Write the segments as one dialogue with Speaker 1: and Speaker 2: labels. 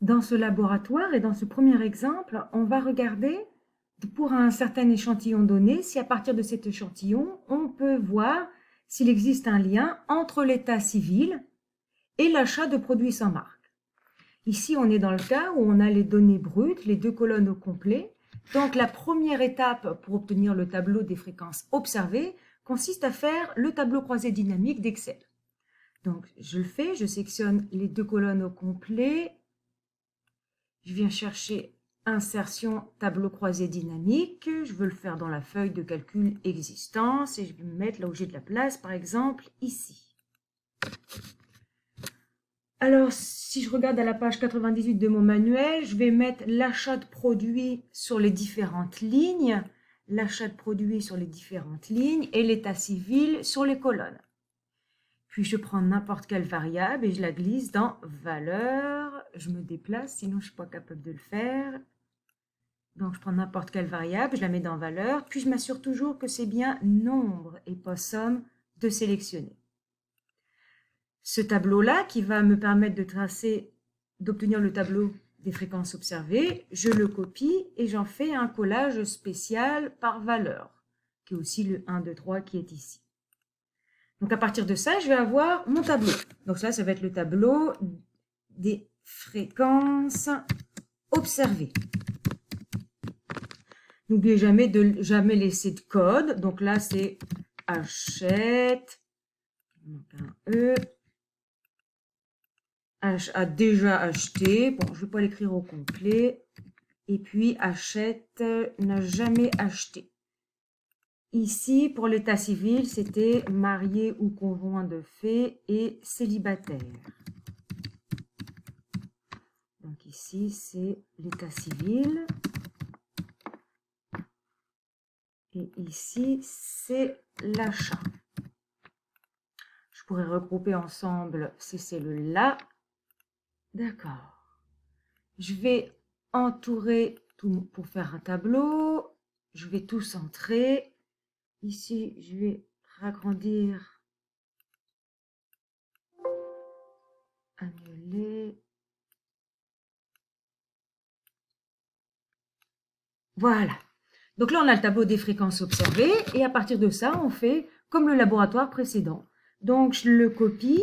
Speaker 1: Dans ce laboratoire et dans ce premier exemple, on va regarder pour un certain échantillon donné, si à partir de cet échantillon, on peut voir s'il existe un lien entre l'état civil et l'achat de produits sans marque. Ici, on est dans le cas où on a les données brutes, les deux colonnes au complet. Donc, la première étape pour obtenir le tableau des fréquences observées consiste à faire le tableau croisé dynamique d'Excel. Donc, je le fais, je sélectionne les deux colonnes au complet. Je viens chercher insertion tableau croisé dynamique. Je veux le faire dans la feuille de calcul existence et je vais me mettre là où j'ai de la place, par exemple ici. Alors, si je regarde à la page 98 de mon manuel, je vais mettre l'achat de produits sur les différentes lignes, l'achat de produits sur les différentes lignes et l'état civil sur les colonnes. Puis je prends n'importe quelle variable et je la glisse dans valeur. Je me déplace, sinon je ne suis pas capable de le faire. Donc je prends n'importe quelle variable, je la mets dans valeur, puis je m'assure toujours que c'est bien nombre et pas somme de sélectionner. Ce tableau-là, qui va me permettre d'obtenir le tableau des fréquences observées, je le copie et j'en fais un collage spécial par valeur, qui est aussi le 1, 2, 3 qui est ici. Donc à partir de ça, je vais avoir mon tableau. Donc ça va être le tableau des fréquences observées. N'oubliez jamais de jamais laisser de code. Donc là, c'est achète, il manque un E, a déjà acheté. Bon, je ne vais pas l'écrire au complet. Et puis achète, n'a jamais acheté. Ici, pour l'état civil, c'était marié ou conjoint de fait et célibataire. Donc ici, c'est l'état civil. Et ici, c'est l'achat. Je pourrais regrouper ensemble ces cellules-là. D'accord. Je vais entourer tout pour faire un tableau. Je vais tout centrer. Ici, je vais ragrandir, annuler. Voilà. Donc là, on a le tableau des fréquences observées. Et à partir de ça, on fait comme le laboratoire précédent. Donc, je le copie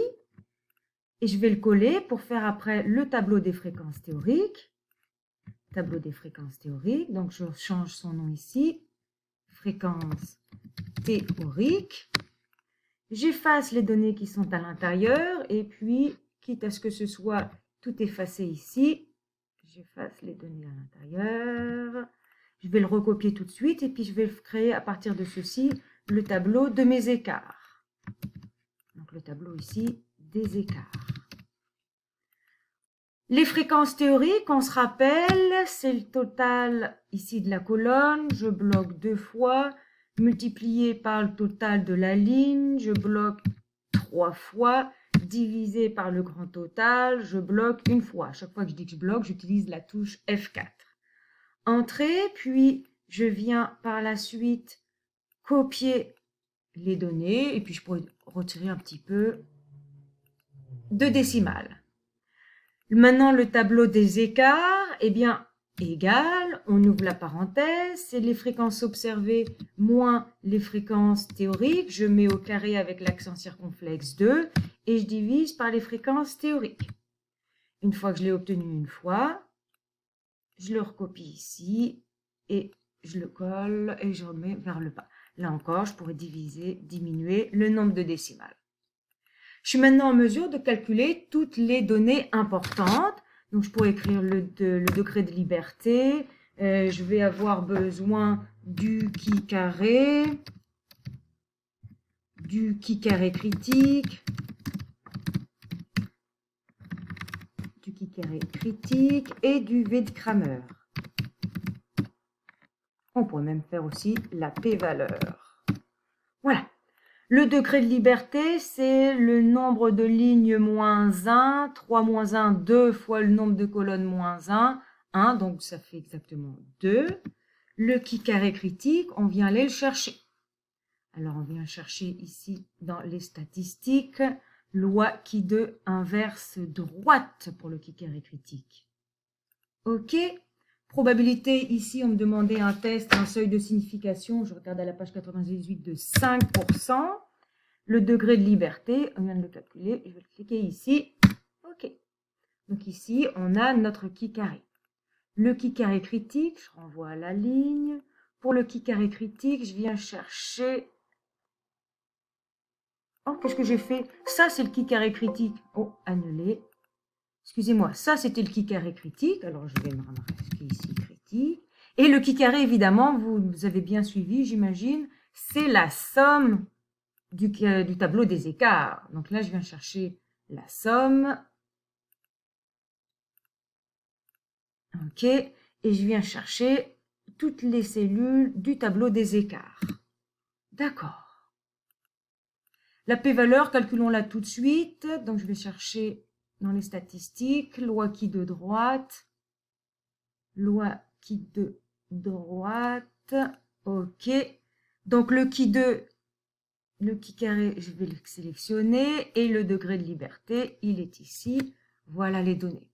Speaker 1: et je vais le coller pour faire après le tableau des fréquences théoriques. Tableau des fréquences théoriques. Donc, je change son nom ici. Fréquences théoriques. J'efface les données qui sont à l'intérieur et puis, quitte à ce que ce soit tout effacé ici, j'efface les données à l'intérieur. Je vais le recopier tout de suite et puis je vais créer à partir de ceci le tableau de mes écarts. Donc le tableau ici des écarts. Les fréquences théoriques, on se rappelle, c'est le total ici de la colonne. Je bloque 2 fois, multiplié par le total de la ligne. Je bloque 3 fois, divisé par le grand total. Je bloque 1 fois. À chaque fois que je dis que je bloque, j'utilise la touche F4. Entrée, puis je viens par la suite copier les données. Et puis je pourrais retirer un petit peu de décimales. Maintenant, le tableau des écarts, eh bien, égal, on ouvre la parenthèse, c'est les fréquences observées moins les fréquences théoriques. Je mets au carré avec l'accent circonflexe 2 et je divise par les fréquences théoriques. Une fois que je l'ai obtenu une fois, je le recopie ici et je le colle et je remets vers le bas. Là encore, je pourrais diminuer le nombre de décimales. Je suis maintenant en mesure de calculer toutes les données importantes. Donc, je pourrais écrire le degré de liberté. Je vais avoir besoin du qui carré critique, et du V de Kramer. On pourrait même faire aussi la p-valeur. Voilà. Le degré de liberté, c'est le nombre de lignes moins 1, 3 moins 1, 2 fois le nombre de colonnes moins 1, 1, donc ça fait exactement 2. Le qui carré critique, on vient aller le chercher. Alors on vient chercher ici dans les statistiques, loi qui de inverse droite pour le qui carré critique. OK. Probabilité, ici, on me demandait un test, un seuil de signification. Je regarde à la page 98 de 5%. Le degré de liberté, on vient de le calculer. Je vais cliquer ici. OK. Donc ici, on a notre qui carré. Le qui carré critique, je renvoie à la ligne. Pour le qui carré critique, je viens chercher... Oh, qu'est-ce que j'ai fait? Ça, c'est le qui carré critique. Oh, annulé. Excusez-moi, ça, c'était le qui carré critique. Alors, je vais me remarquer ici critique. Et le qui carré, évidemment, vous avez bien suivi, j'imagine, c'est la somme du tableau des écarts. Donc là, je viens chercher la somme. OK. Et je viens chercher toutes les cellules du tableau des écarts. D'accord. La p-valeur, calculons-la tout de suite. Donc, je vais chercher dans les statistiques, loi qui de droite. Loi qui de droite. OK. Donc, le qui carré, je vais le sélectionner. Et le degré de liberté, il est ici. Voilà les données.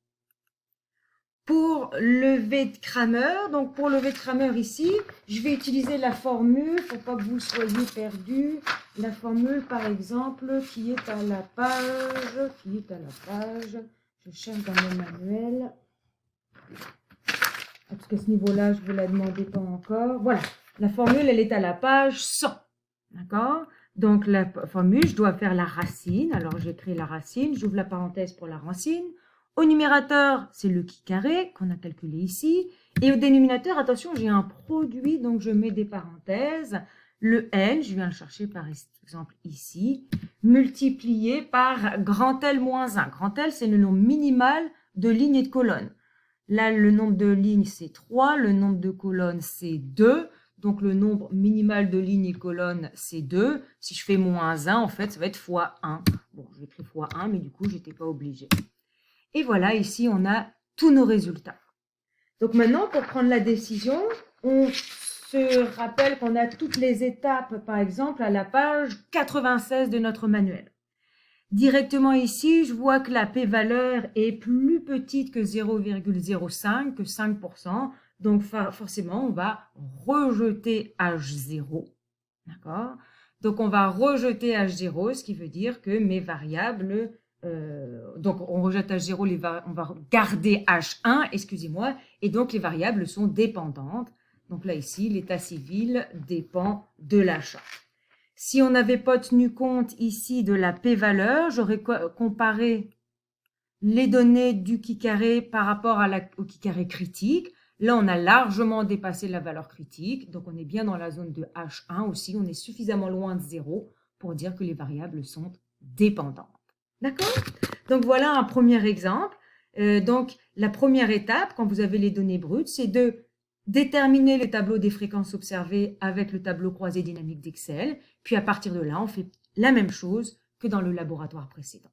Speaker 1: Pour le V de Cramer, donc pour le V de Cramer ici, je vais utiliser la formule, pour pas que vous soyez perdus. La formule, par exemple, qui est à la page, je cherche dans le manuel. Parce qu'à ce niveau-là, je ne vous la demandais pas encore. Voilà, la formule, elle est à la page 100. D'accord? Donc, la formule, je dois faire la racine. Alors, j'écris la racine, j'ouvre la parenthèse pour la racine. Au numérateur, c'est le qui carré qu'on a calculé ici. Et au dénominateur, attention, j'ai un produit, donc je mets des parenthèses. Le n, je viens le chercher par exemple ici, multiplié par grand L moins 1. Grand L, c'est le nombre minimal de lignes et de colonnes. Là, le nombre de lignes, c'est 3. Le nombre de colonnes, c'est 2. Donc, le nombre minimal de lignes et colonnes, c'est 2. Si je fais moins 1, en fait, ça va être fois 1. Bon, je vais écrire fois 1, mais du coup, je n'étais pas obligée. Et voilà, ici, on a tous nos résultats. Donc maintenant, pour prendre la décision, on se rappelle qu'on a toutes les étapes, par exemple, à la page 96 de notre manuel. Directement ici, je vois que la p-valeur est plus petite que 0,05, que 5%. Donc forcément, on va rejeter H0. D'accord? Donc on va rejeter H0, ce qui veut dire que mes variables... donc, on rejette H0, on va garder H1, excusez-moi, et donc les variables sont dépendantes. Donc là, ici, l'état civil dépend de l'achat. Si on n'avait pas tenu compte ici de la p-valeur, j'aurais comparé les données du qui carré par rapport au qui carré critique. Là, on a largement dépassé la valeur critique, donc on est bien dans la zone de H1 aussi, on est suffisamment loin de 0 pour dire que les variables sont dépendantes. D'accord? Donc, voilà un premier exemple. Donc, la première étape, quand vous avez les données brutes, c'est de déterminer le tableau des fréquences observées avec le tableau croisé dynamique d'Excel. Puis, à partir de là, on fait la même chose que dans le laboratoire précédent.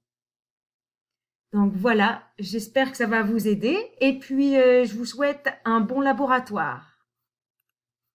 Speaker 1: Donc, voilà, j'espère que ça va vous aider. Et puis, je vous souhaite un bon laboratoire.